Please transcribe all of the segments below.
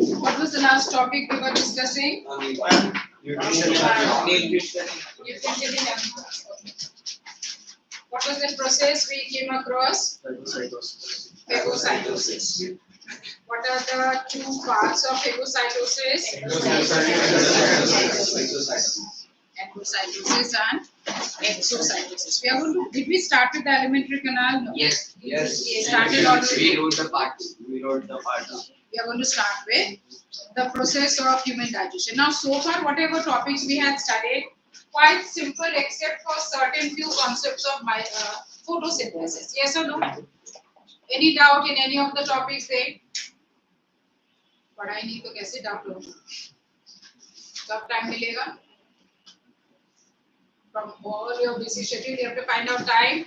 What was the last topic we were discussing? Nutrition. What was the process we came across? Phagocytosis. What are the two parts of phagocytosis? Endocytosis and exocytosis. We are going to. Did we start with the alimentary canal? No. Yes. We started already. We wrote the parts. We are going to start with the process of human digestion. Now, so far, whatever topics we had studied, quite simple except for certain few concepts of photosynthesis. Yes or no? Any doubt in any of the topics there? पढ़ाई नहीं तो कैसे doubt होगा? कब time मिलेगा? From all your busy schedule, you have to find out time.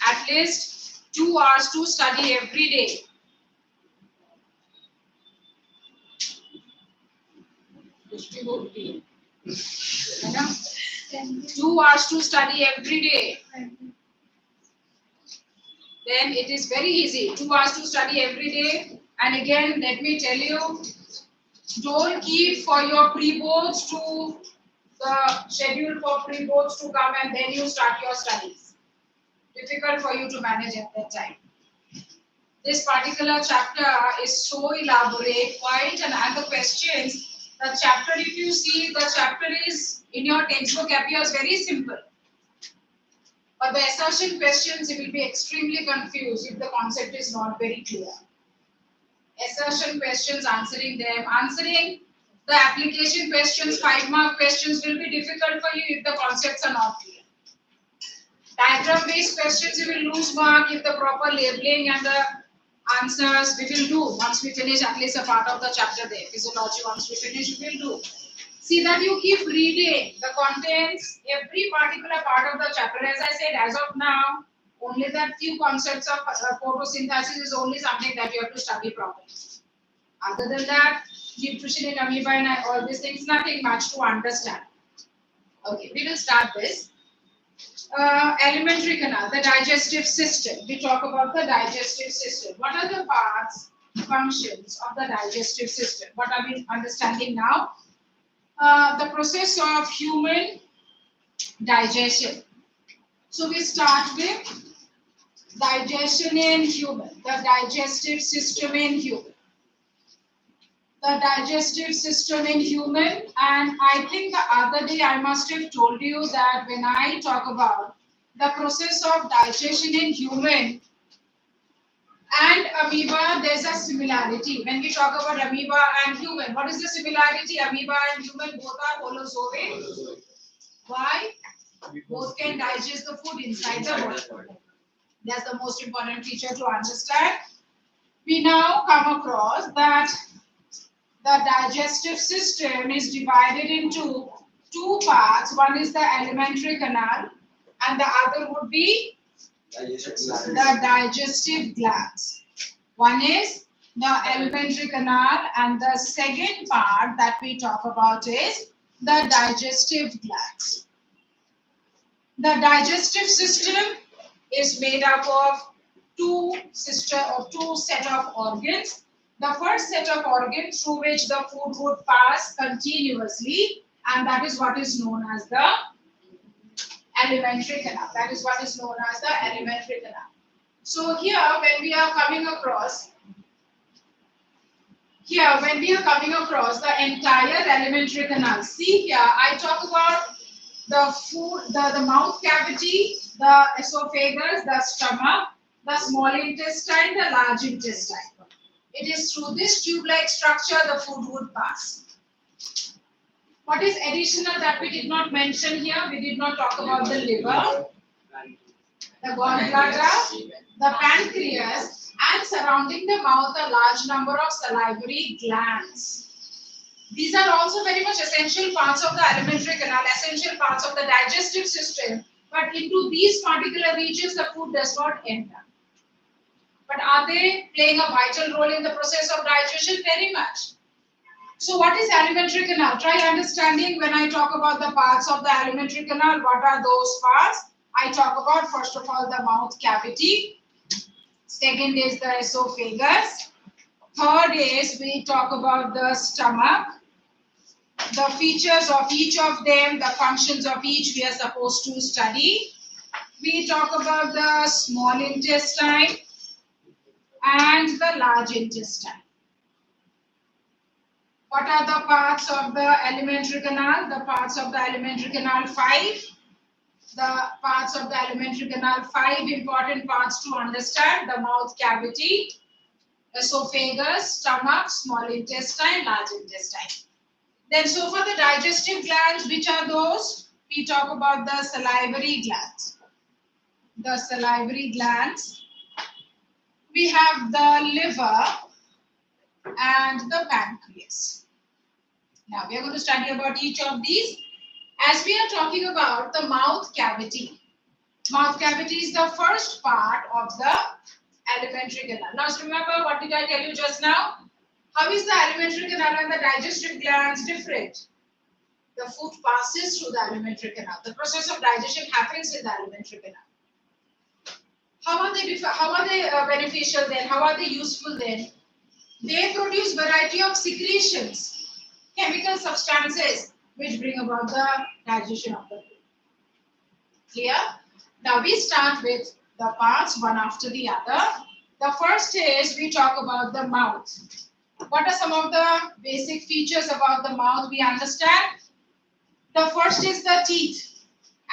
At least 2 hours to study every day. कुछ होती है, है ना? 2 hours to study every day. Then it is very easy. 2 hours to study every day. And again, let me tell you, don't keep for your pre-boards to the schedule for pre-boards to come and then you start your studies. Difficult for you to manage at that time. This particular chapter is so elaborate, quite, and the questions. The chapter, if you see, the chapter is in your textbook appears very simple. But the assertion questions, you will be extremely confused if the concept is not very clear. Assertion questions, answering the application questions, 5-mark questions will be difficult for you if the concepts are not clear. Diagram-based questions, you will lose mark if the proper labeling and the answers we will do once we finish at least a part of the chapter there. Physiology, once we finish, we will do. See that you keep reading the contents, every particular part of the chapter. As I said, as of now, only that few concepts of photosynthesis is only something that you have to study properly. Other than that, nutrition in amoeba and all these things, nothing much to understand. Okay, we will start this. Alimentary canal, the digestive system. We talk about the digestive system. What are the parts, functions of the digestive system? What are we understanding now? The process of human digestion. So we start with digestion in human, the digestive system in human. The digestive system in human, and I think the other day I must have told you that when I talk about the process of digestion in human and amoeba, there's a similarity. When we talk about amoeba and human, what is the similarity? Amoeba and human both are holozoic. Why? Both can digest the food inside the body. That's the most important feature to understand. We now come across that the digestive system is divided into two parts. One is the alimentary canal and the other would be the digestive glands. One is the alimentary canal and the second part that we talk about is the digestive glands. The digestive system is made up of two set of organs. The first set of organs through which the food would pass continuously, and that is what is known as the alimentary canal. That is what is known as the alimentary canal. So here when we are coming across the entire alimentary canal, see here I talk about the food, the mouth cavity, the esophagus, the stomach, the small intestine, the large intestine. It is through this tube-like structure the food would pass. What is additional that we did not mention here? We did not talk about the liver, the gallbladder, the pancreas, and surrounding the mouth a large number of salivary glands. These are also very much essential parts of the alimentary canal, essential parts of the digestive system, but into these particular regions the food does not enter. But are they playing a vital role in the process of digestion? Very much. So what is alimentary canal? Try understanding when I talk about the parts of the alimentary canal, what are those parts? I talk about first of all the mouth cavity. Second is the esophagus. Third is we talk about the stomach. The features of each of them, the functions of each we are supposed to study. We talk about the small intestine and the large intestine. What are the parts of the alimentary canal? The parts of the alimentary canal 5. The parts of the alimentary canal 5 important parts to understand: the mouth cavity, esophagus, stomach, small intestine, large intestine. Then so for the digestive glands, which are those? We talk about the salivary glands. The salivary glands. We have the liver and the pancreas. Now we are going to study about each of these. As we are talking about the mouth cavity. Mouth cavity is the first part of the alimentary canal. Now remember, what did I tell you just now? How is the alimentary canal and the digestive glands different? The food passes through the alimentary canal. The process of digestion happens in the alimentary canal. How are they beneficial then? How are they useful then? They produce variety of secretions, chemical substances which bring about the digestion of the food. Clear? Now we start with the parts one after the other. The first is we talk about the mouth. What are some of the basic features about the mouth we understand? The first is the teeth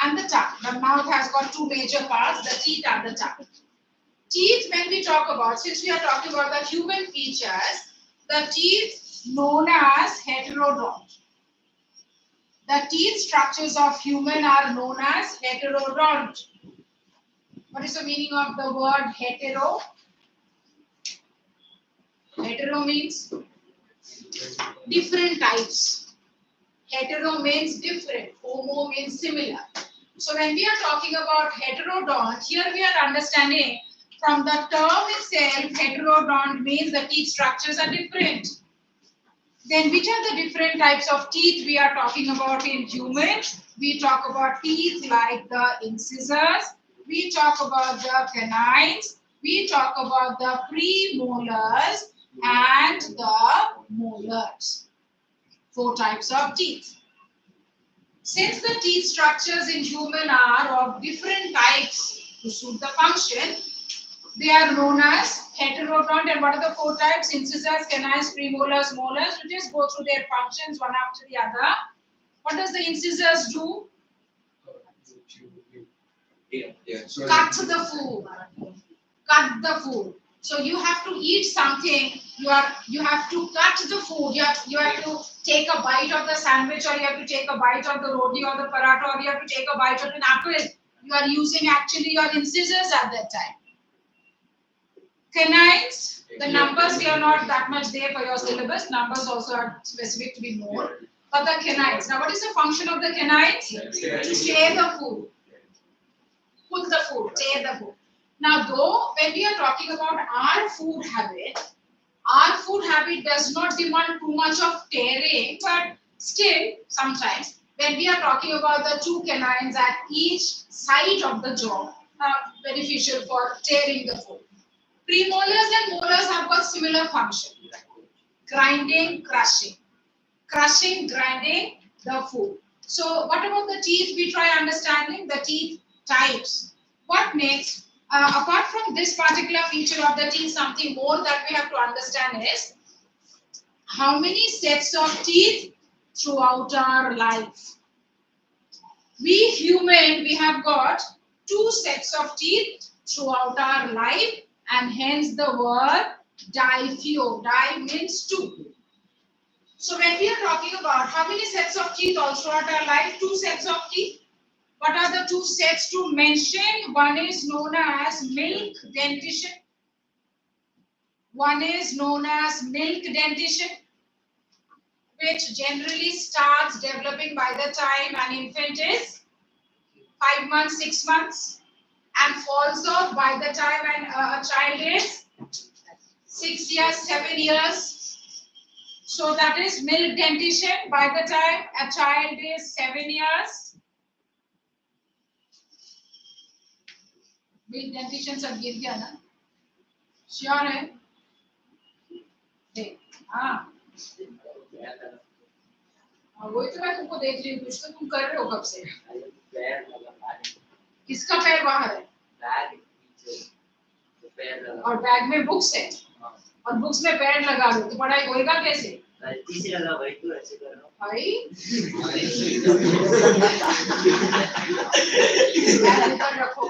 and the tongue. The mouth has got two major parts, the teeth and the tongue. Teeth, when we talk about, since we are talking about the human features, the teeth known as heterodont. The teeth structures of human are known as heterodont. What is the meaning of the word hetero? Hetero means different types. Hetero means different. Homo means similar. So when we are talking about heterodont, here we are understanding from the term itself, heterodont means the teeth structures are different. Then which are the different types of teeth we are talking about in humans? We talk about teeth like the incisors. We talk about the canines. We talk about the premolars and the molars. 4 types of teeth. Since the teeth structures in human are of different types to suit the function, they are known as heterodont. And what are the 4 types? Incisors, canines, premolars, molars. We just go through their functions one after the other. What does the incisors do? Cut the food. Cut the food. So you have to eat something. You have to cut the food. You have to take a bite of the sandwich, or you have to take a bite of the roti or the paratha, or you have to take a bite of an apple. You are using actually your incisors at that time. Canines. The numbers we are not that much there for your syllabus. Numbers also are specific to be known. But the canines. Now, what is the function of the canines? To tear the food. Pull the food, tear the food. Now, though, when we are talking about our food habit does not demand too much of tearing, but still, sometimes, when we are talking about the two canines at each side of the jaw, beneficial for tearing the food. Premolars and molars have got similar function. Grinding, crushing. Crushing, grinding the food. So, what about the teeth? We try understanding the teeth types. What next? Apart from this particular feature of the teeth, something more that we have to understand is how many sets of teeth throughout our life. We human, we have got 2 sets of teeth throughout our life, and hence the word diphyio. Di means 2. So when we are talking about how many sets of teeth all throughout our life, 2 sets of teeth. What are the 2 sets to mention? One is known as milk dentition. One is known as milk dentition, which generally starts developing by the time an infant is 5 months, 6 months, and falls off by the time a child is 6 years, 7 years. So that is milk dentition by the time a child is 7 years. Milk dentition सब गिर गया ना sure है देख हाँ वही तो मैं तुमको देख रही हूँ कुछ तो तुम कर रहे हो कब से किसका पैर बाहर है और बैग में बुक्स है और बुक्स में पैर लगा दो तो पढ़ाई होएगा कैसे गलती से लगा भाई तो ऐसे कर रहा हूँ भाई ऊपर रखो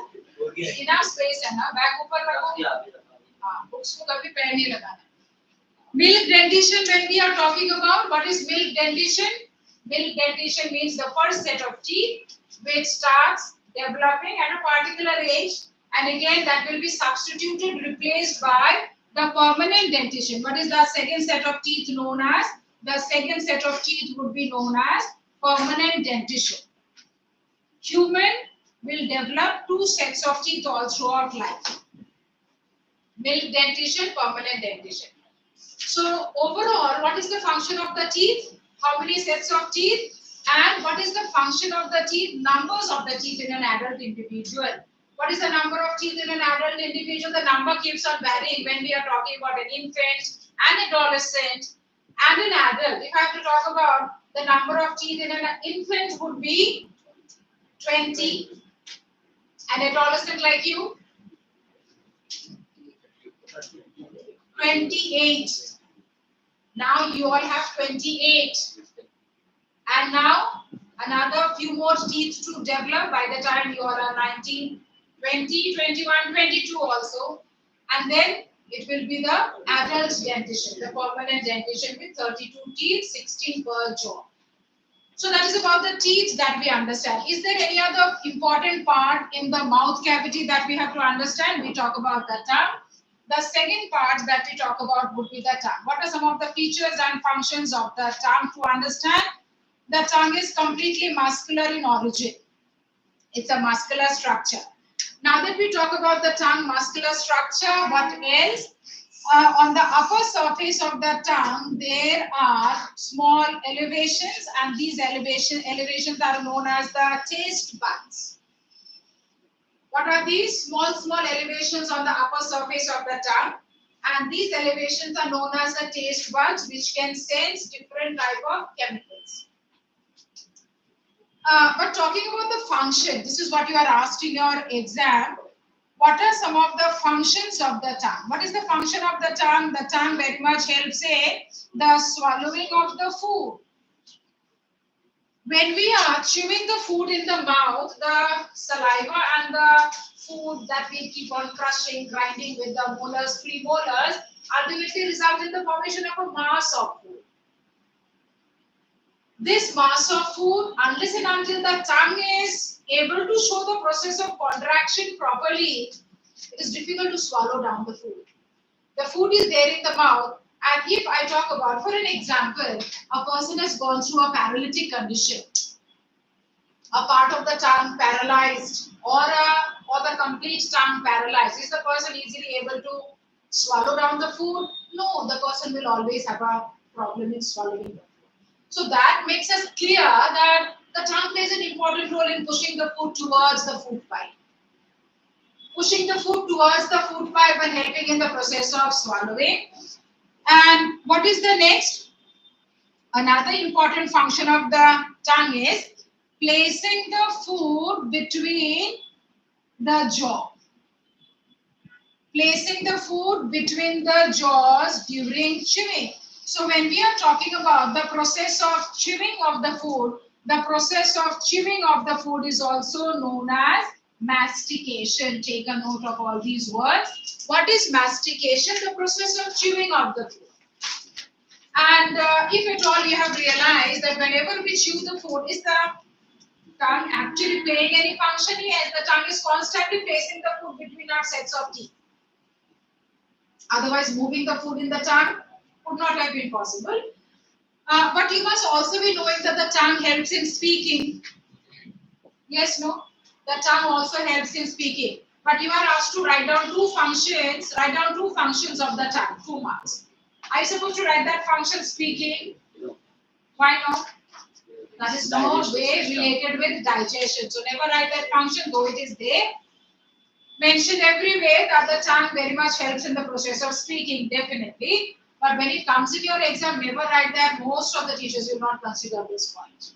इनफ स्पेस है ना बैग ऊपर रखो हाँ बुक्स को कभी पैर नहीं लगाना milk dentition when we are talking about what is milk dentition means the first set of teeth which starts developing at a particular age and again that will be substituted replaced by the permanent dentition. What is the second set of teeth known as? The second set of teeth would be known as permanent dentition. Human will develop 2 sets of teeth all throughout life. Milk dentition, permanent dentition. So overall, what is the function of the teeth? How many sets of teeth? And what is the function of the teeth? Numbers of the teeth in an adult individual. What is the number of teeth in an adult individual? The number keeps on varying when we are talking about an infant, an adolescent, and an adult. If I have to talk about the number of teeth in an infant would be 20. An adolescent like you? 28. Now you all have 28. And now another few more teeth to develop by the time you all are 19, 20, 21, 22 also. And then it will be the adult dentition, the permanent dentition with 32 teeth, 16 per jaw. So that is about the teeth that we understand. Is there any other important part in the mouth cavity that we have to understand? We talk about the tongue. The second part that we talk about would be the tongue. What are some of the features and functions of the tongue to understand? The tongue is completely muscular in origin. It's a muscular structure. Now that we talk about the tongue muscular structure, what else? On the upper surface of the tongue, there are small elevations, and these elevations are known as the taste buds. What are these? Small elevations on the upper surface of the tongue, and these elevations are known as the taste buds, which can sense different type of chemicals. But talking about the function, this is what you are asked in your exam. What are some of the functions of the tongue? What is the function of the tongue? The tongue very much helps in the swallowing of the food. When we are chewing the food in the mouth, the saliva and the food that we keep on crushing, grinding with the molars, premolars, ultimately result in the formation of a mass of food. This mass of food, unless and until the tongue is able to show the process of contraction properly, it is difficult to swallow down the food. The food is there in the mouth. And if I talk about, for an example, a person has gone through a paralytic condition, a part of the tongue paralyzed, or the complete tongue paralyzed. Is the person easily able to swallow down the food? No, the person will always have a problem in swallowing the food. So that makes us clear that the tongue plays an important role in pushing the food towards the food pipe. Pushing the food towards the food pipe and helping in the process of swallowing. And what is the next? Another important function of the tongue is placing the food between the jaw. Placing the food between the jaws during chewing. So when we are talking about the process of chewing of the food, the process of chewing of the food is also known as mastication. Take a note of all these words. What is mastication? The process of chewing of the food. And if at all you have realized that whenever we chew the food, is the tongue actually playing any function? Yes, the tongue is constantly placing the food between our sets of teeth. Otherwise, moving the food in the tongue would not have been possible. But you must also be knowing that the tongue helps in speaking. Yes, no? The tongue also helps in speaking. But you are asked to write down two functions. Write down two functions of the tongue. 2 marks. Are you supposed to write that function speaking? Why not? That is no way related with digestion. So never write that function, though it is there. Mention everywhere that the tongue very much helps in the process of speaking, definitely. But when it comes in your exam, never write that. Most of the teachers will not consider this point.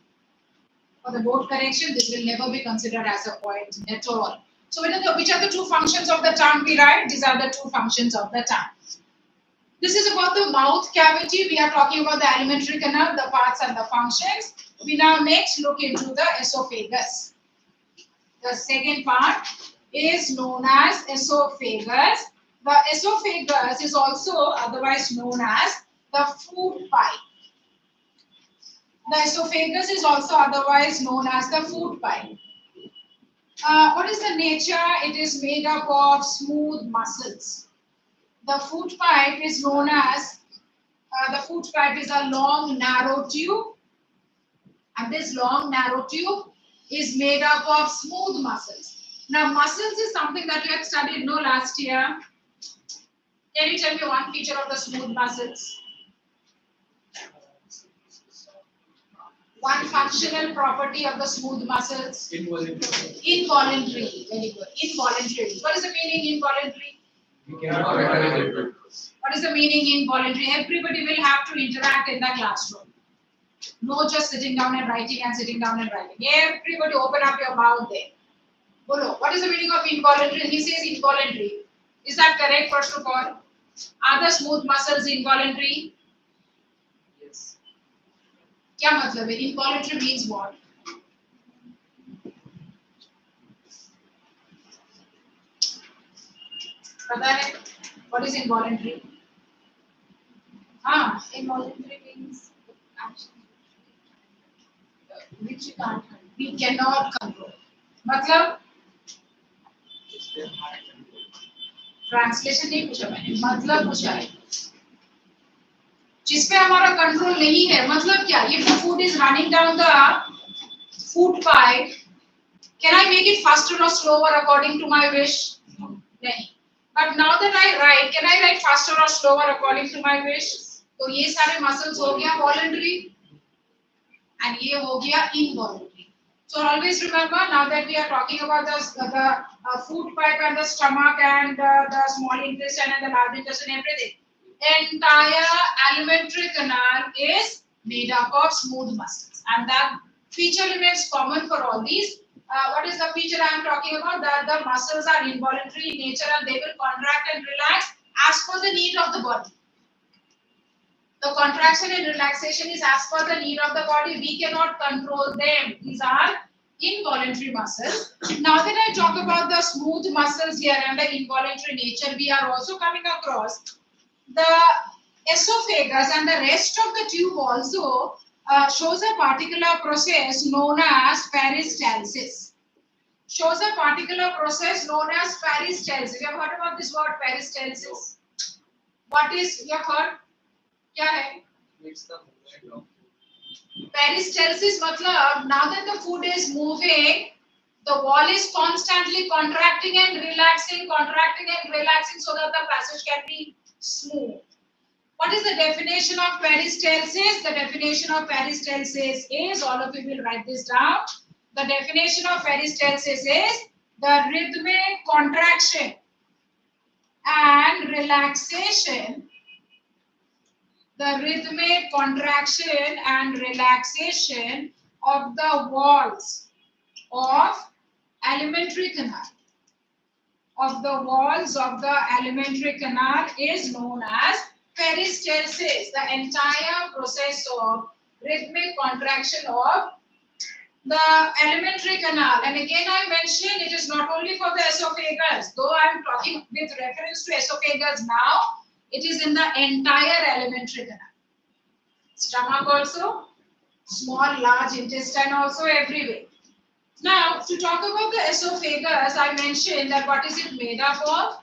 For the board correction, this will never be considered as a point at all. So which are the two functions of the tongue we write? These are the two functions of the tongue. This is about the mouth cavity. We are talking about the alimentary canal, the parts and the functions. We now next look into the esophagus. The second part is known as esophagus. The esophagus is also otherwise known as the food pipe. The esophagus is also otherwise known as the food pipe. What is the nature? It is made up of smooth muscles. The food pipe is known as, the food pipe is a long narrow tube, and this long narrow tube is made up of smooth muscles. Now muscles is something that you had studied last year. Can you tell me one feature of the smooth muscles? One functional property of the smooth muscles? Involuntary. Involuntary. Very good. Involuntary. What is the meaning involuntary? What is the meaning involuntary? Everybody will have to interact in the classroom. No just sitting down and writing and sitting down and writing. Everybody open up your mouth there. Bolo, what is the meaning of involuntary? He says involuntary. Is that correct, first of all? Are the smooth muscles involuntary? Yes. क्या मतलब है? Involuntary means what? पता है? What is involuntary? हाँ, Involuntary means action which you can't control. We cannot control. मतलब translation नहीं पूछा मैंने, मतलब पूछा है जिस पे हमारा कंट्रोल नहीं है. मतलब क्या? If the food is running down the food pipe, can I make it faster or slower according to my wish? नहीं. But now that I write, can I write faster or slower according to my wish? तो ये सारे muscles हो गया voluntary and ये हो गया involuntary. So always remember, now that we are talking about the food pipe and the stomach and the small intestine and the large intestine and everything, entire alimentary canal is made up of smooth muscles, and that feature remains common for all these. What is the feature I am talking about? That the muscles are involuntary in nature and they will contract and relax as per the need of the body. The contraction and relaxation is as per the need of the body. We cannot control them. These are involuntary muscles. Now that I talk about the smooth muscles here and the involuntary nature, we are also coming across the esophagus, and the rest of the tube also shows a particular process known as peristalsis. Shows a particular process known as peristalsis. You have heard about this word peristalsis? What is your heard? क्या है? It's the movement of Peristalsis मतलब now that the food is moving, the wall is constantly contracting and relaxing so that the passage can be smooth. What is the definition of peristalsis? The definition of peristalsis is, all of you will write this down. The definition of peristalsis is the rhythmic contraction and relaxation. The rhythmic contraction and relaxation of the walls of alimentary canal. Of the walls of the alimentary canal is known as peristalsis. The entire process of rhythmic contraction of the alimentary canal. And again I mentioned it is not only for the esophagus, though I am talking with reference to esophagus now, it is in the entire alimentary canal. Stomach also, small, large intestine also, everywhere. Now, to talk about the esophagus, I mentioned that what is it made up of,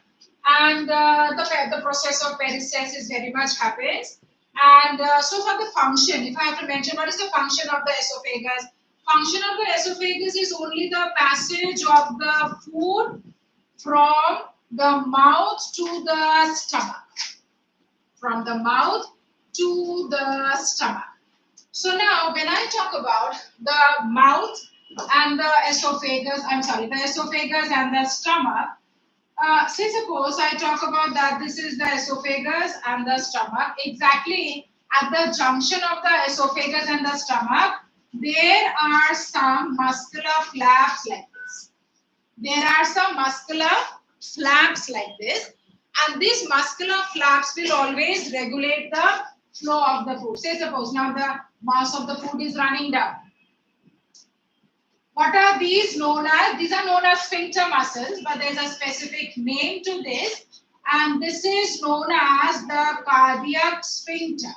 and the process of peristalsis very much happens. And so for the function, if I have to mention what is the function of the esophagus, function of the esophagus is only the passage of the food from the mouth to the stomach. From the mouth to the stomach. So now when I talk about the mouth and the esophagus, the esophagus and the stomach, say suppose I talk about that this is the esophagus and the stomach, exactly at the junction of the esophagus and the stomach, there are some muscular flaps like this. There are some muscular flaps like this, and these muscular flaps will always regulate the flow of the food. Say suppose now the mass of the food is running down. What are these known as? These are known as sphincter muscles, but there is a specific name to this, and this is known as the cardiac sphincter.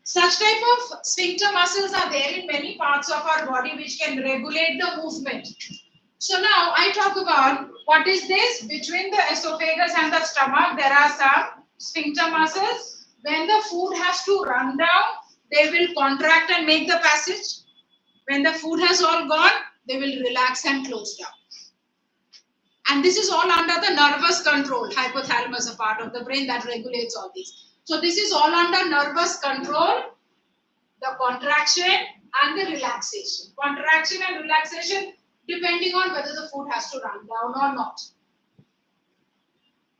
Such type of sphincter muscles are there in many parts of our body which can regulate the movement. So now I talk about what is this? Between the esophagus and the stomach, there are some sphincter muscles. When the food has to run down, they will contract and make the passage. When the food has all gone, they will relax and close down. And this is all under the nervous control. Hypothalamus, a part of the brain that regulates all these. So this is all under nervous control, the contraction and the relaxation. Contraction and relaxation depending on whether the food has to run down or not.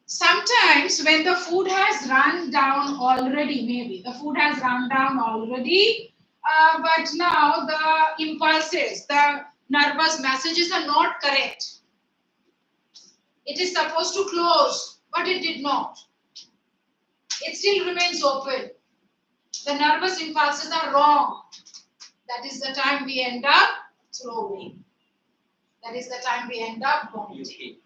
Sometimes when the food has run down already, maybe the food has run down already, but now the impulses, the nervous messages are not correct. It is supposed to close, but it did not. It still remains open. The nervous impulses are wrong. That is the time we end up throwing. That is the time we end up vomiting.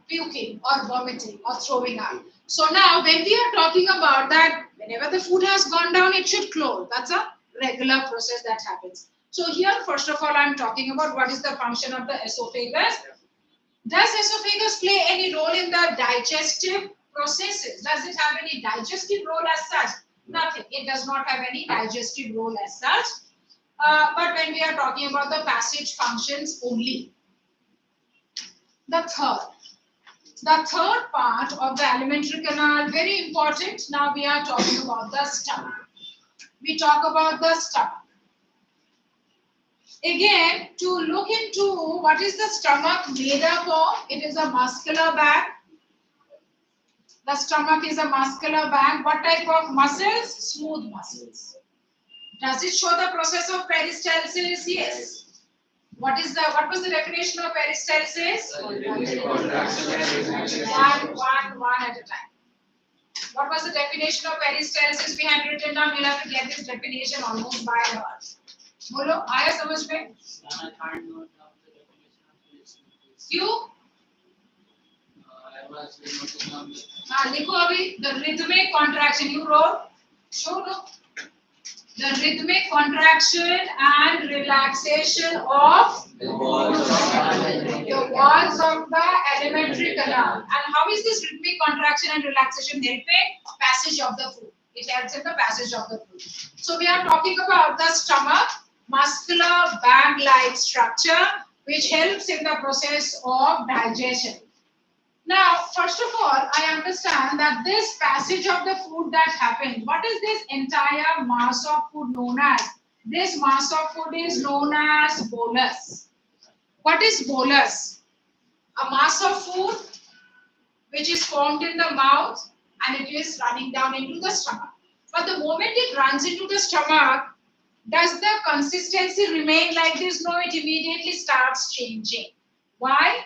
Puking or vomiting or throwing up. So now when we are talking about that, whenever the food has gone down, it should close. That's a regular process that happens. So here, first of all, I'm talking about what is the function of the esophagus. Does esophagus play any role in the digestive processes? Does it have any digestive role as such? Nothing. It does not have any digestive role as such. But when we are talking about the passage functions only. The third part of the alimentary canal, very important. Now we are talking about the stomach. We talk about the stomach. Again, to look into what is the stomach made up of, it is a muscular bag. The stomach is a muscular bag. What type of muscles? Smooth muscles. Does it show the process of peristalsis? Yes. What was the definition of peristalsis? One at a time. What was the definition of peristalsis? We had written down. We'll have to get this definition almost by heart. बोलो, आया समझ में? I can't note down the definition of peristalsis. क्यों? I was noting down the. हाँ, लिखो अभी. The rhythmic contraction. You wrote. Show no. The rhythmic contraction and relaxation of the walls of the alimentary canal. And how is this rhythmic contraction and relaxation helping? Passage of the food. It helps in the passage of the food. So we are talking about the stomach, muscular bag-like structure, which helps in the process of digestion. Now, first of all, I understand that this passage of the food that happens, what is this entire mass of food known as? This mass of food is known as bolus. What is bolus? A mass of food which is formed in the mouth and it is running down into the stomach. But the moment it runs into the stomach, does the consistency remain like this? No, it immediately starts changing. Why?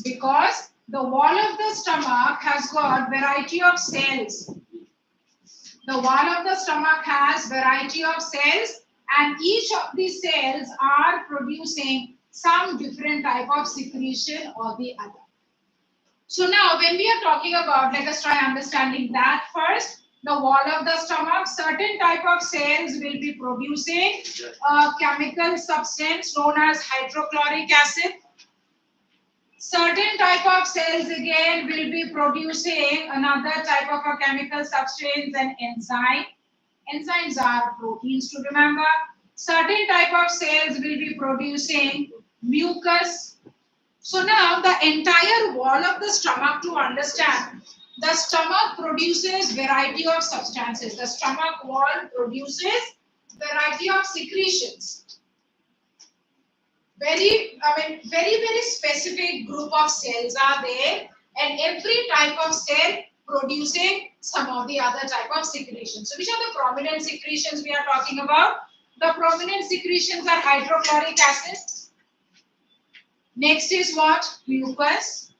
Because the wall of the stomach has got variety of cells. The wall of the stomach has variety of cells, and each of these cells are producing some different type of secretion or the other. So now when we are talking about, let us try understanding that first. The wall of the stomach, certain type of cells will be producing a chemical substance known as hydrochloric acid. Certain type of cells again will be producing another type of a chemical substance, an enzyme. Enzymes are proteins to remember. Certain type of cells will be producing mucus. So now the entire wall of the stomach, to understand, the stomach produces variety of substances. The stomach wall produces variety of secretions. Very specific group of cells are there, and every type of cell producing some of the other type of secretions. So which are the prominent secretions we are talking about? The prominent secretions are hydrochloric acid. Next is what? Mucus.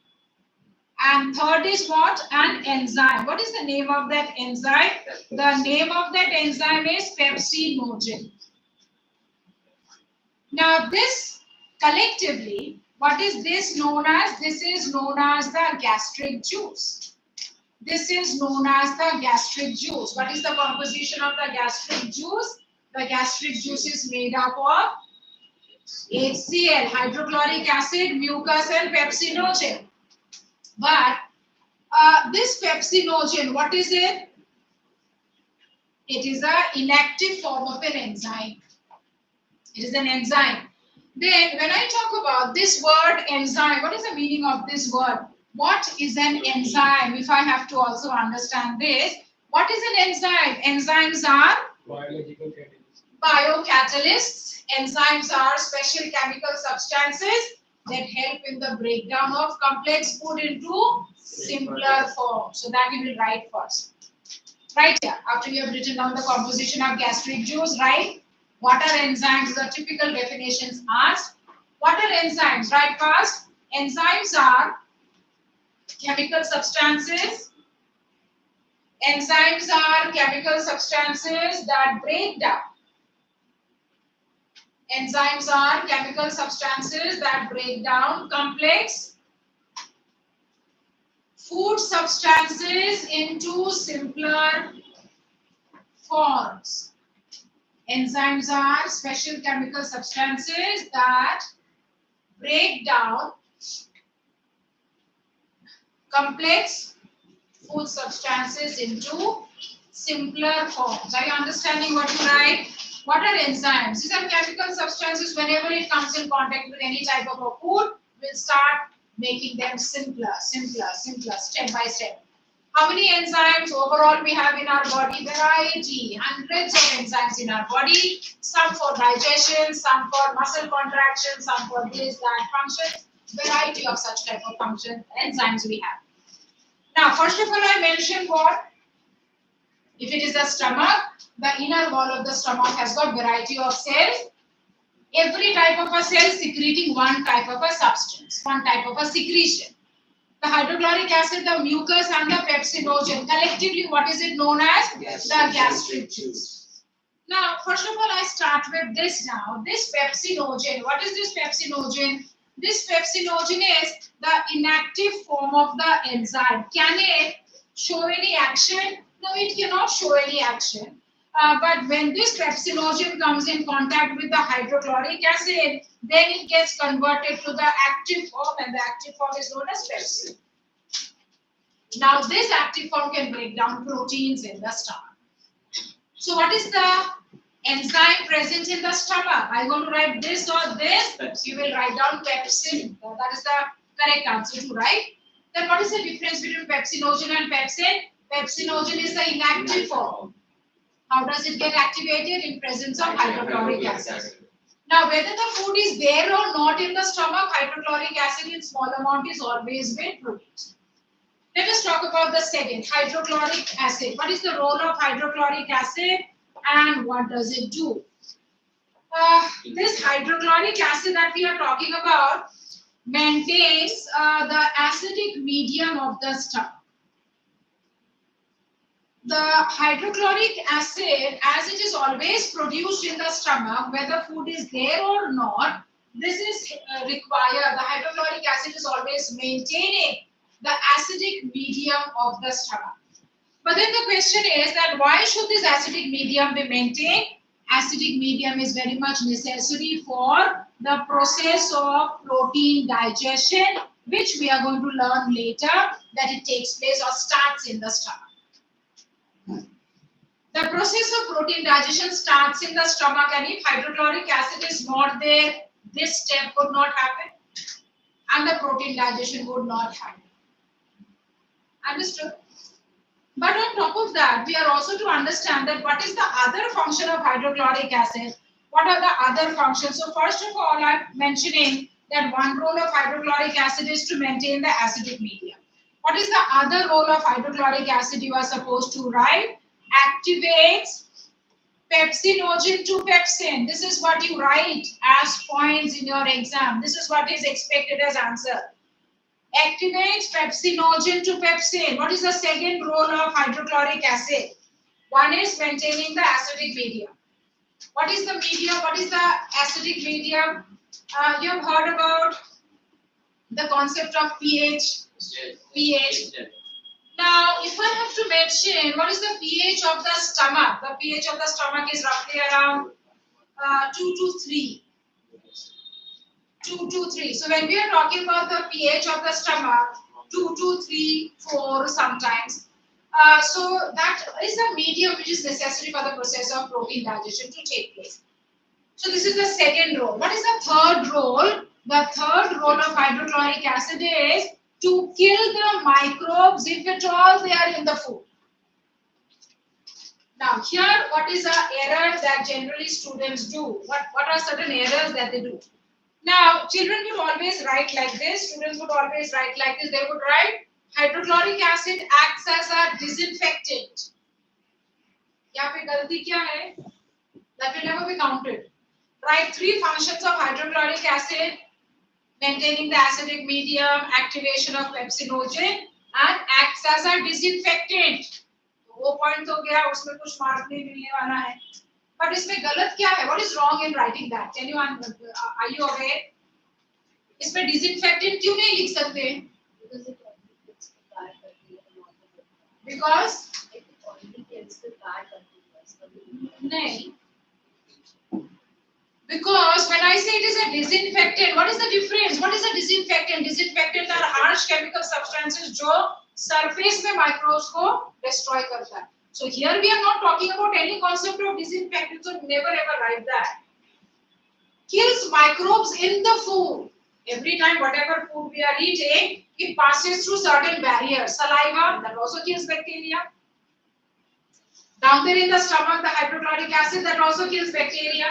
And third is what? An enzyme. What is the name of that enzyme? The name of that enzyme is pepsinogen. Now this collectively, what is this known as? This is known as the gastric juice. This is known as the gastric juice. What is the composition of the gastric juice? The gastric juice is made up of HCl, hydrochloric acid, mucus, and pepsinogen. But this pepsinogen, what is it? It is an inactive form of an enzyme. It is an enzyme. Then when I talk about this word enzyme, what is the meaning of this word? What is an enzyme? If I have to also understand this, what is an enzyme? Enzymes are Biological catalyst. biocatalysts. Enzymes are special chemical substances that help in the breakdown of complex food into simpler form. So that you will write first. Right here, after you have written down the composition of gastric juice, right? What are enzymes? The typical definitions asked. What are enzymes? Right first. Enzymes are chemical substances. Enzymes are chemical substances that break down. Enzymes are chemical substances that break down complex food substances into simpler forms. Enzymes are special chemical substances that break down complex food substances into simpler forms. Are you understanding what you write? What are enzymes? These are chemical substances. Whenever it comes in contact with any type of a food, we'll start making them simpler, step by step. How many enzymes overall we have in our body? Variety, hundreds of enzymes in our body. Some for digestion, some for muscle contraction, some for this, that functions. Variety of such type of functions, enzymes we have. Now, first of all, I mentioned what? If it is the stomach, the inner wall of the stomach has got variety of cells. Every type of a cell secreting one type of a substance, one type of a secretion. The hydrochloric acid, the mucus, and the pepsinogen. Collectively, what is it known as? The gastric juice. Now, first of all, I start with this now. This pepsinogen, what is this pepsinogen? This pepsinogen is the inactive form of the enzyme. Can it show any action? No, it cannot show any action. But when this pepsinogen comes in contact with the hydrochloric acid, then it gets converted to the active form, and the active form is known as pepsin. Now, this active form can break down proteins in the stomach. So, what is the enzyme present in the stomach? I'm going to write this or this. You will write down pepsin. That is the correct answer to write. Then, what is the difference between pepsinogen and pepsin? Pepsinogen is the inactive form. How does it get activated? In presence of hydrochloric acid. Now, whether the food is there or not in the stomach, hydrochloric acid in small amount is always being produced. Let us talk about the second, hydrochloric acid. What is the role of hydrochloric acid and what does it do? This hydrochloric acid that we are talking about maintains the acidic medium of the stomach. The hydrochloric acid, as it is always produced in the stomach, whether food is there or not, this is required. The hydrochloric acid is always maintaining the acidic medium of the stomach. But then the question is that why should this acidic medium be maintained? Acidic medium is very much necessary for the process of protein digestion, which we are going to learn later that it takes place or starts in the stomach. The process of protein digestion starts in the stomach, and if hydrochloric acid is not there, this step would not happen and the protein digestion would not happen. Understood? But on top of that, we are also to understand that what is the other function of hydrochloric acid? What are the other functions? So first of all, I'm mentioning that one role of hydrochloric acid is to maintain the acidic medium. What is the other role of hydrochloric acid you are supposed to write? Activates pepsinogen to pepsin. This is what you write as points in your exam. This is what is expected as answer. Activates pepsinogen to pepsin. What is the second role of hydrochloric acid? One is maintaining the acidic medium. What is the medium? What is the acidic medium? You have heard about the concept of pH. Yes. pH. Now, if I have to mention what is the pH of the stomach, the pH of the stomach is roughly around 2 to 3. 2 to 3. So when we are talking about the pH of the stomach, 2 to 3, 4 sometimes. So that is the medium which is necessary for the process of protein digestion to take place. So this is the second role. What is the third role? The third role of hydrochloric acid is to kill the microbes if at all they are in the food. Now here, what is the error that generally students do? What are certain errors that they do? Now, children would always write like this. Students would always write like this. They would write hydrochloric acid acts as a disinfectant. यहाँ पे गलती क्या है? That will never be counted. Write 3 functions of hydrochloric acid: maintaining the acidic medium, activation of pepsinogen, and acts as a disinfectant. वो point हो गया, उसमें कुछ mark नहीं मिलने वाला है. But इसमें गलत क्या है? What is wrong in writing that? Can you are you aware? इसमें disinfectant क्यों नहीं लिख सकते? Because नहीं. Because when I say it is a disinfectant, what is the difference? What is a disinfectant? Disinfectant are harsh chemical substances जो surface में microbes को destroy करता है. So here we are not talking about any concept of disinfectant, so never ever write that. Kills microbes in the food. Every time whatever food we are eating, it passes through certain barriers. Saliva, that also kills bacteria. Down there in the stomach, the hydrochloric acid, that also kills bacteria.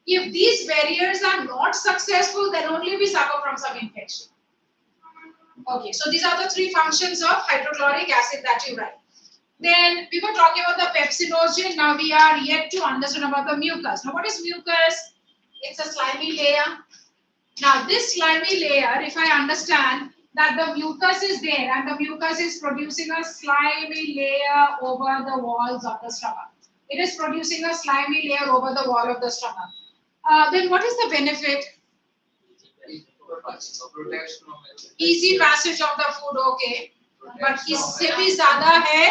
If these barriers are not successful, then only we suffer from some infection. Okay, so these are the 3 functions of hydrochloric acid that you write. Then we were talking about the pepsinogen. Now we are yet to understand about the mucus. Now what is mucus? It's a slimy layer. Now this slimy layer, if I understand that the mucus is there and the mucus is producing a slimy layer over the walls of the stomach. It is producing a slimy layer over the wall of the stomach. Then what is the benefit? Easy passage of the food, okay. But इससे भी ज़्यादा है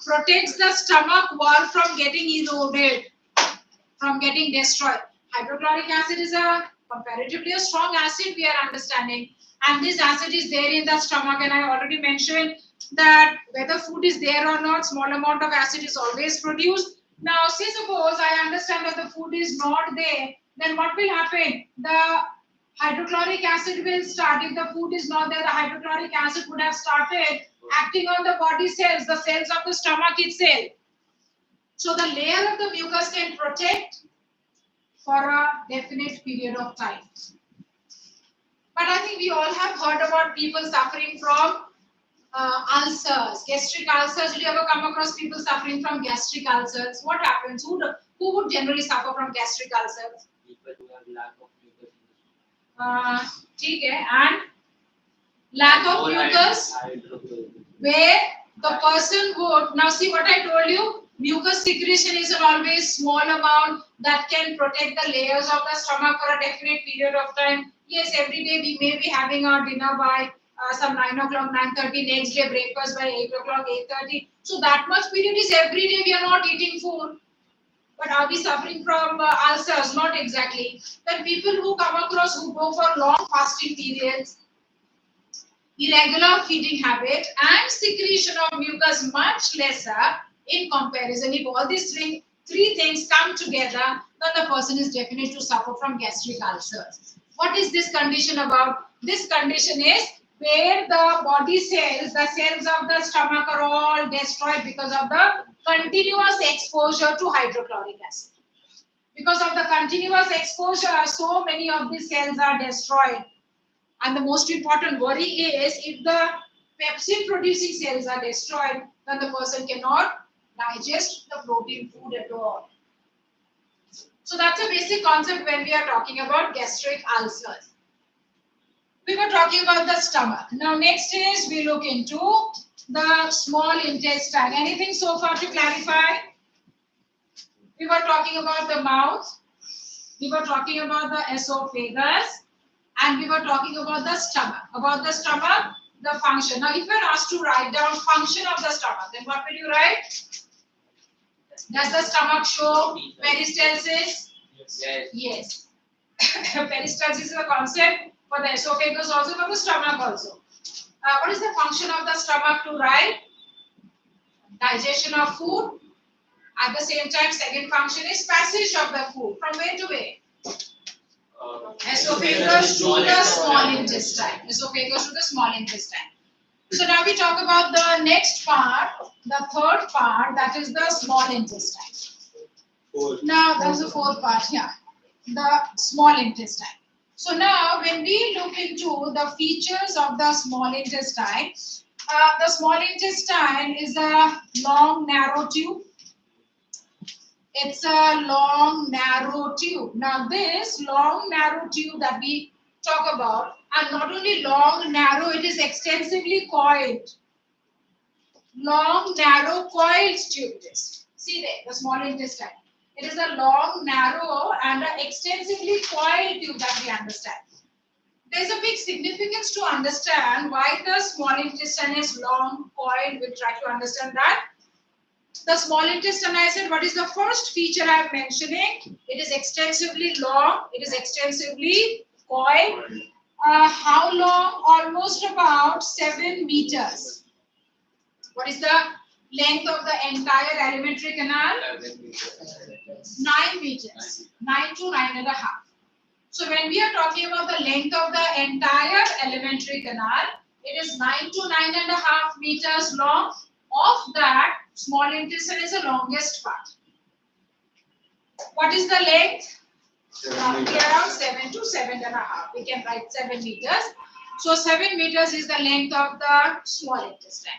protects the stomach wall from getting eroded, from getting destroyed. Hydrochloric acid is a comparatively a strong acid, we are understanding, and this acid is there in the stomach, and I already mentioned that whether food is there or not, small amount of acid is always produced. Now, say suppose I understand that the food is not there, then what will happen? The hydrochloric acid will start. If the food is not there, the hydrochloric acid would have started acting on the body cells, the cells of the stomach itself. So the layer of the mucus can protect for a definite period of time. But I think we all have heard about people suffering from ulcers, gastric ulcers. Do you ever come across people suffering from gastric ulcers? What happens? Who would generally suffer from gastric ulcers? People who have lack of mucus in ठीक है, and lack of mucus, where the person would, now see what I told you, mucus secretion is an always small amount that can protect the layers of the stomach for a definite period of time. Yes, every day we may be having our dinner by some 9 o'clock, 9:30, next day breakfast by 8 o'clock, 8:30. So that much period is every day we are not eating food. But are we suffering from ulcers? Not exactly. But people who come across who go for long fasting periods, irregular feeding habit, and secretion of mucus much lesser in comparison. If all these three things come together, then the person is definitely to suffer from gastric ulcers. What is this condition about? This condition is where the body cells, the cells of the stomach are all destroyed because of the continuous exposure to hydrochloric acid. Because of the continuous exposure, so many of these cells are destroyed. And the most important worry is if the pepsin producing cells are destroyed, then the person cannot digest the protein food at all. So that's a basic concept when we are talking about gastric ulcers. We were talking about the stomach. Now next is we look into the small intestine. Anything so far to clarify? We were talking about the mouth. We were talking about the esophagus. And we were talking about the stomach. About the stomach, the function. Now, if you're asked to write down function of the stomach, then what will you write? Does the stomach show peristalsis? Yes. Yes. Peristalsis is a concept for the esophagus also, for the stomach also. What is the function of the stomach to write? Digestion of food. At the same time, second function is passage of the food. From where to where? Esophagus to the small intestine. Esophagus to the small intestine. So now we talk about the next part, the third part, that is the small intestine. Now there's the fourth part here, the small intestine. So now when we look into the features of the small intestine is a long narrow tube. It's a long, narrow tube. Now, this long, narrow tube that we talk about are not only long, narrow, it is extensively coiled. Long, narrow, coiled tube it is. See there, the small intestine. It is a long, narrow, and an extensively coiled tube that we understand. There is a big significance to understand why the small intestine is long, coiled. We'll try to understand that. The small intestine, I said, what is the first feature I am mentioning? It is extensively long. It is extensively coiled. How long? Almost about 7 meters. What is the length of the entire alimentary canal? 9 meters. 9 to 9.5. So when we are talking about the length of the entire alimentary canal, it is 9 to 9.5 meters long. Of that, small intestine is the longest part. What is the length? Roughly around 7 to 7.5. We can write 7 meters. So 7 meters is the length of the small intestine.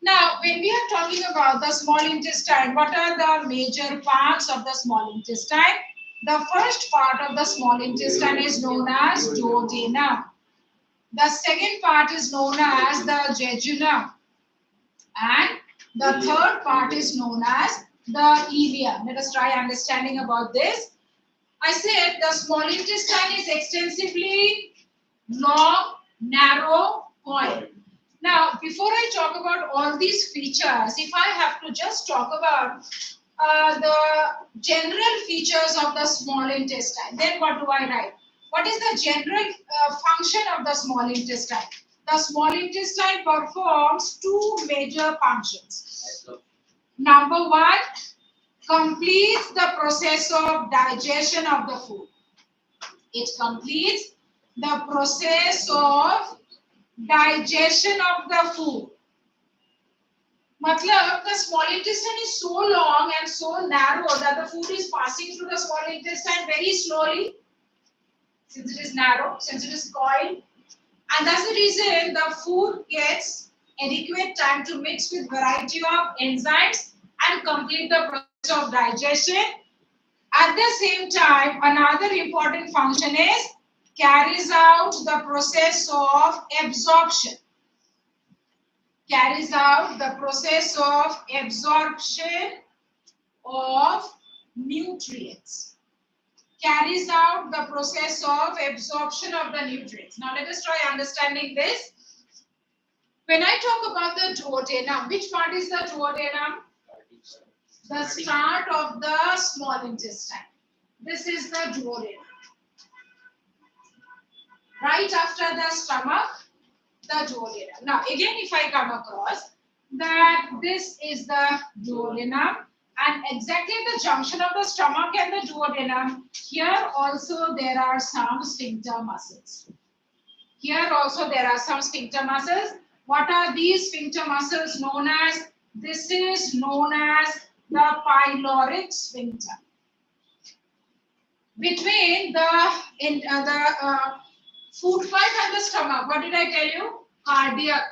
Now, when we are talking about the small intestine, what are the major parts of the small intestine? The first part of the small intestine is known as duodenum. The second part is known as the jejunum. And the third part is known as the ileum. Let us try understanding about this. I said the small intestine is extensively long, narrow, coiled. Now, before I talk about all these features, if I have to just talk about the general features of the small intestine, then what do I write? What is the general function of the small intestine? The small intestine performs two major functions. Number one, completes the process of digestion of the food. It completes the process of digestion of the food. Matlab, the small intestine is so long and so narrow that the food is passing through the small intestine very slowly, since it is narrow, since it is coiled. And that's the reason the food gets adequate time to mix with variety of enzymes and complete the process of digestion. At the same time, another important function is carries out the process of absorption. Carries out the process of absorption of nutrients. Carries out the process of absorption of the nutrients. Now let us try understanding this. When I talk about the duodenum, which part is the duodenum? The start of the small intestine. This is the duodenum. Right after the stomach, the duodenum. Now again, if I come across that this is the duodenum, and exactly the junction of the stomach and the duodenum, here also there are some sphincter muscles. Here also there are some sphincter muscles. What are these sphincter muscles known as? This is known as the pyloric sphincter. Between the food pipe and the stomach, what did I tell you? Cardiac.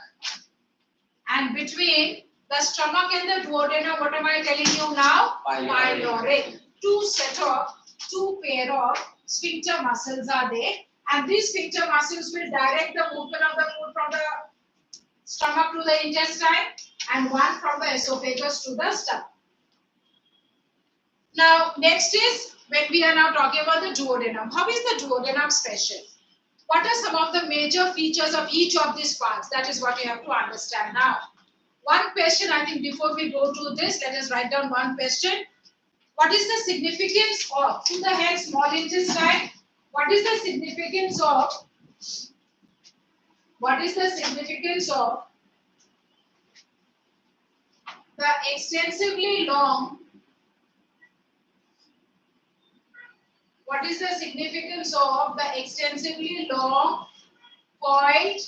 And between the stomach and the duodenum, what am I telling you now? Pyloric. Two pair of sphincter muscles are there, and these sphincter muscles will direct the movement of the food from the stomach to the intestine, and one from the esophagus to the stomach. Now, next is when we are now talking about the duodenum. How is the duodenum special? What are some of the major features of each of these parts? That is what you have to understand now. One question, I think before we go to this, let us write down one question. What is the significance of, to the head, small intestine? What is the significance of the extensively long, what is the significance of the extensively long coiled,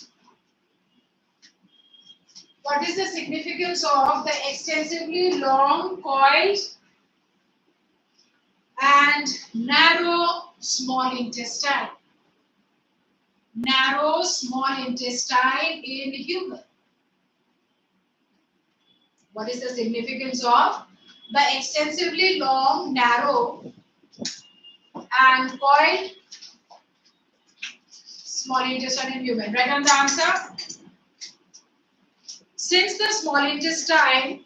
what is the significance of the extensively long coiled and narrow small intestine? Narrow small intestine in human. What is the significance of the extensively long, narrow and coiled small intestine in human? Write down the answer. Since the small intestine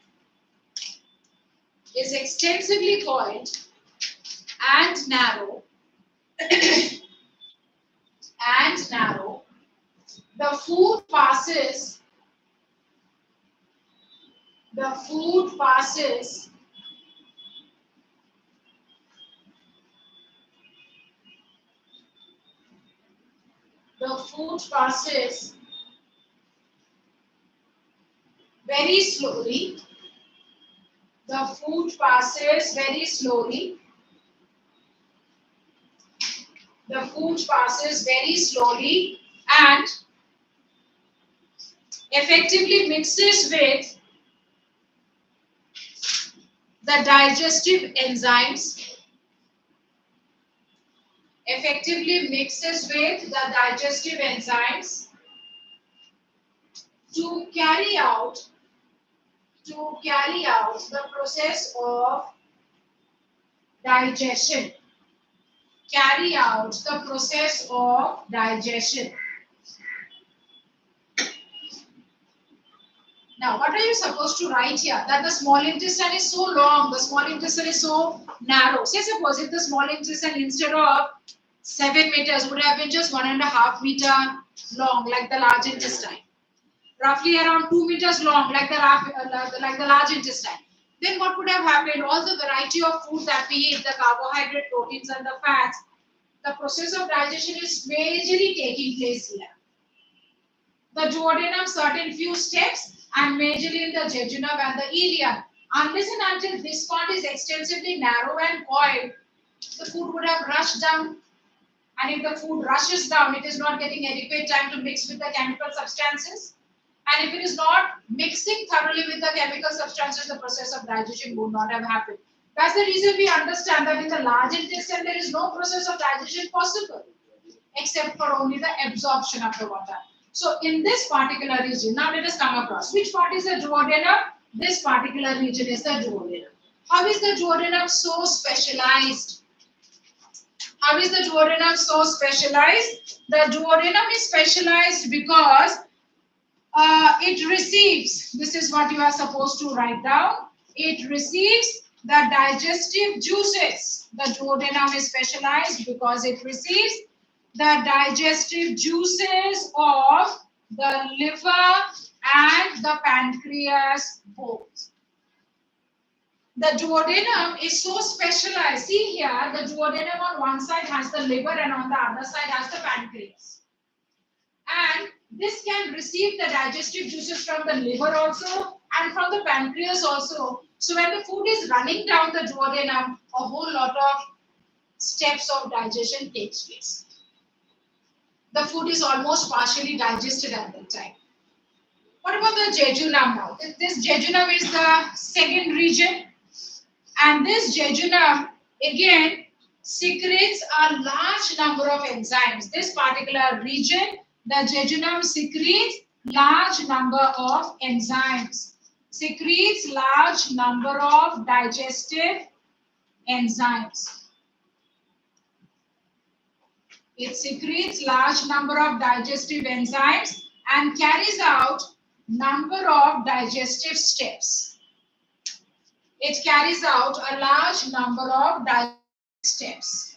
is extensively coiled and narrow, the food passes very slowly. The food passes very slowly. The food passes very slowly and effectively mixes with the digestive enzymes. Effectively mixes with the digestive enzymes to carry out the process of digestion. Carry out the process of digestion. Now, what are you supposed to write here? That the small intestine is so long, the small intestine is so narrow. Say suppose if the small intestine instead of 7 meters would have been just 1.5 meter long, like the large intestine. roughly around 2 meters long, like like the large intestine. Then what would have happened? All the variety of food that we eat, the carbohydrate, proteins, and the fats, the process of digestion is majorly taking place here. The duodenum, certain few steps, and majorly in the jejunum and the ileum. Unless and until this part is extensively narrow and coiled, the food would have rushed down. And if the food rushes down, it is not getting adequate time to mix with the chemical substances. And if it is not mixing thoroughly with the chemical substances, the process of digestion would not have happened. That's the reason we understand that in the large intestine, there is no process of digestion possible, except for only the absorption of the water. So in this particular region, now let us come across. Which part is the duodenum? This particular region is the duodenum. How is the duodenum so specialized? How is the duodenum so specialized? The duodenum is specialized because it receives, this is what you are supposed to write down, it receives the digestive juices. The duodenum is specialized because it receives the digestive juices of the liver and the pancreas both. The duodenum is so specialized. See here, the duodenum on one side has the liver and on the other side has the pancreas. And this can receive the digestive juices from the liver also and from the pancreas also. So when the food is running down the duodenum, a whole lot of steps of digestion takes place. The food is almost partially digested at that time. What about the jejunum now? This jejunum is the second region, and this jejunum again secretes a large number of enzymes. This particular region, the jejunum secretes large number of enzymes, secretes large number of digestive enzymes. It secretes large number of digestive enzymes and carries out number of digestive steps. It carries out a large number of digestive steps.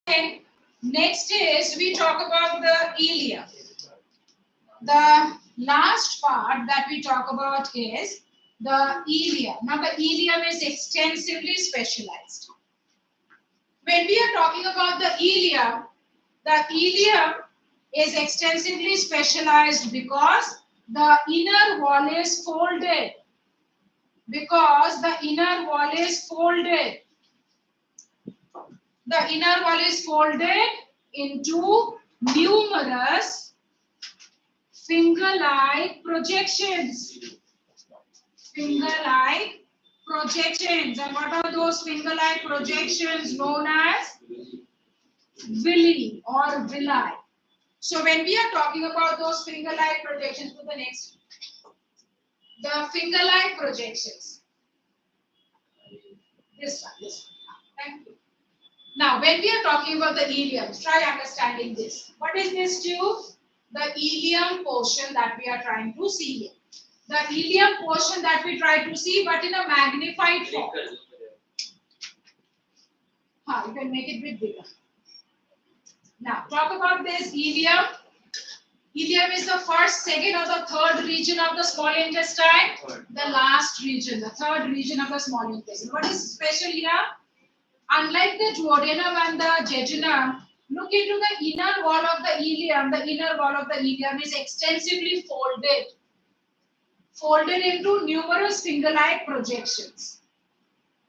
And next is we talk about the ileum. The last part that we talk about is the ileum. Now the ileum is extensively specialized. When we are talking about the ileum is extensively specialized because the inner wall is folded. Because the inner wall is folded. The inner wall is folded into numerous finger-like projections. Finger-like projections. And what are those finger-like projections known as? Villi or villi. So when we are talking about those finger-like projections, to the next. The finger-like projections. This one. Thank you. Now, when we are talking about the ileum, try understanding this. What is this tube? The ileum portion that we are trying to see here. The ileum portion that we try to see, but in a magnified form. You can make it a bit bigger. Now, talk about this ileum. Ileum is the first, second, or the third region of the small intestine. The last region, the third region of the small intestine. What is special here? Unlike the duodenum and the jejunum, look into the inner wall of the ileum. The inner wall of the ileum is extensively folded. Folded into numerous finger-like projections.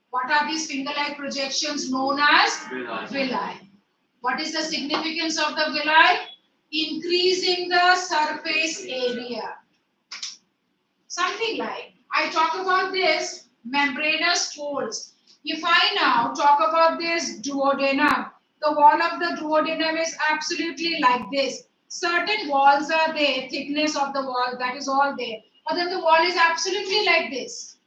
What are these finger-like projections known as? Villi. What is the significance of the villi? Increasing the surface area. Something like, I talk about this membranous folds. If I now talk about this duodenum, the wall of the duodenum is absolutely like this. Certain walls are there, thickness of the wall, that is all there. But then the wall is absolutely like this.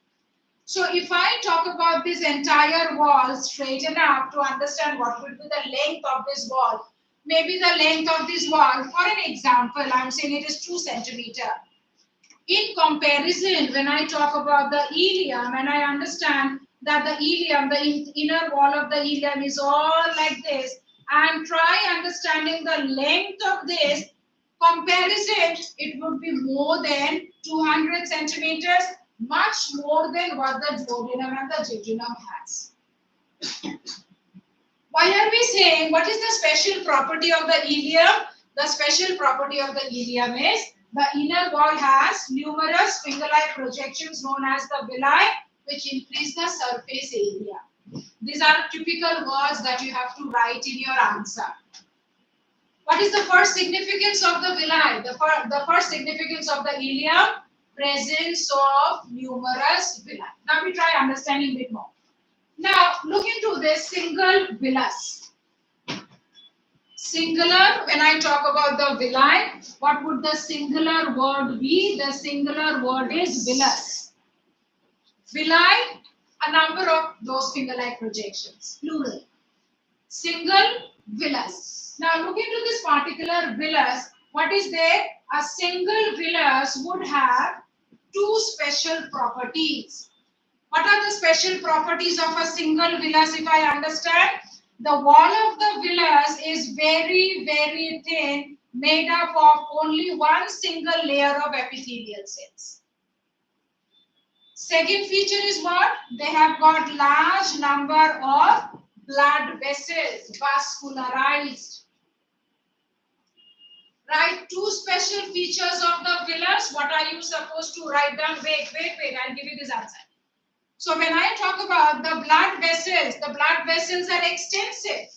So if I talk about this entire wall, straighten up to understand what would be the length of this wall. Maybe the length of this wall, for an example, I'm saying it is 2 centimeter. In comparison, when I talk about the ileum and I understand that the ileum, the inner wall of the ileum is all like this, and try understanding the length of this, comparison, it would be more than 200 centimeters, much more than what the duodenum and the jejunum has. Why are we saying what is the special property of the ileum? The special property of the ileum is the inner wall has numerous finger-like projections known as the villi, which increase the surface area. These are typical words that you have to write in your answer. What is the first significance of the villi? The first significance of the ileum, presence of numerous villi. Now we try understanding a bit more. Now look into this single villus. Singular, when I talk about the villi, what would the singular word be? The singular word is villus. Villi, a number of those finger-like projections, plural. Single villus. Now look into this particular villus. What is there? A single villus would have two special properties. What are the special properties of a single villus if I understand? The wall of the villus is very, very thin, made up of only one single layer of epithelial cells. Second feature is what? They have got large number of blood vessels, vascularized. Right? Two special features of the villus. What are you supposed to write down? Wait. I'll give you this answer. So when I talk about the blood vessels are extensive.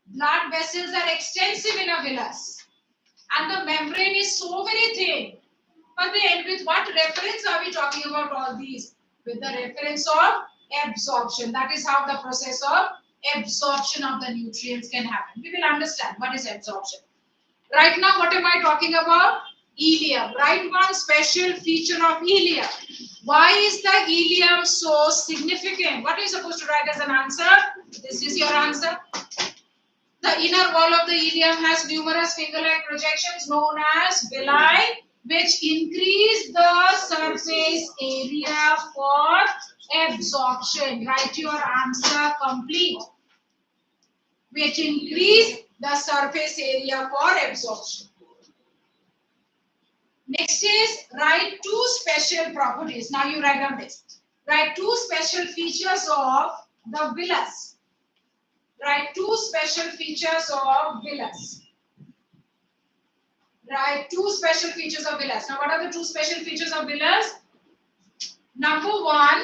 Blood vessels are extensive in a villus. And the membrane is so very thin. But then with what reference are we talking about all these? With the reference of absorption. That is how the process of absorption of the nutrients can happen. We will understand what is absorption. Right now, what am I talking about? Ileum. Write one special feature of ileum. Why is the ileum so significant? What are you supposed to write as an answer? This is your answer. The inner wall of the ileum has numerous finger-like projections known as villi, which increase the surface area for absorption. Write your answer complete. Which increase the surface area for absorption. Next is write two special properties. Now you write down this. Write two special features of the villus. Write two special features of villus. Write two special features of villus. Now what are the two special features of villus? Number one,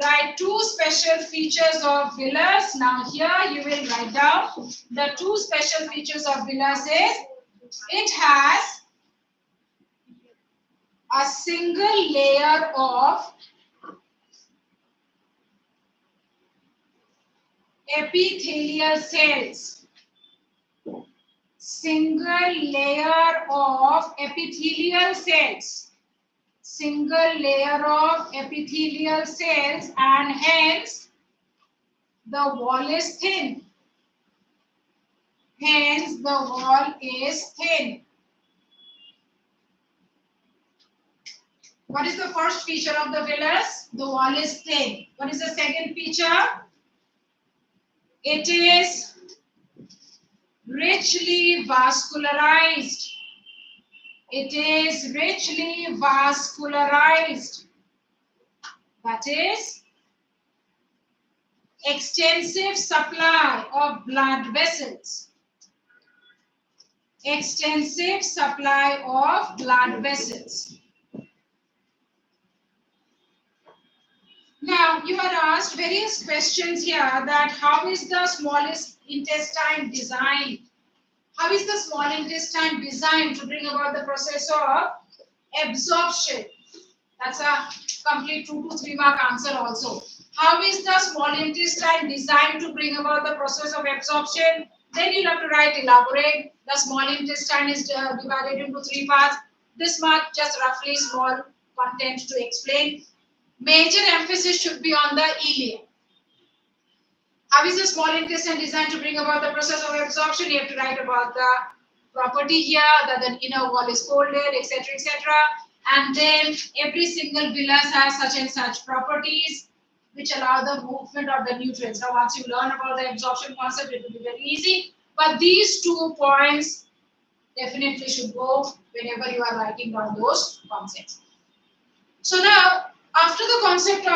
write two special features of villus. Now here you will write down the two special features of villus is it has a single layer of epithelial cells. Single layer of epithelial cells. Single layer of epithelial cells, and hence the wall is thin. Hence the wall is thin. What is the first feature of the villus? The wall is thin. What is the second feature? It is richly vascularized. It is richly vascularized. That is extensive supply of blood vessels. Extensive supply of blood vessels. Now, you are asked various questions here that how is the smallest intestine designed? How is the small intestine designed to bring about the process of absorption? That's a complete 2 to 3 mark answer also. How is the small intestine designed to bring about the process of absorption? Then you'll have to write elaborate. The small intestine is divided into 3 parts. This mark just roughly small content to explain. Major emphasis should be on the ileum. How is the small intestine designed to bring about the process of absorption? You have to write about the property here, that the inner wall is folded, etc., etc. And then every single villus has such and such properties which allow the movement of the nutrients. Now, once you learn about the absorption concept, it will be very easy. But these 2 points definitely should go whenever you are writing down those concepts. So now, after the concept of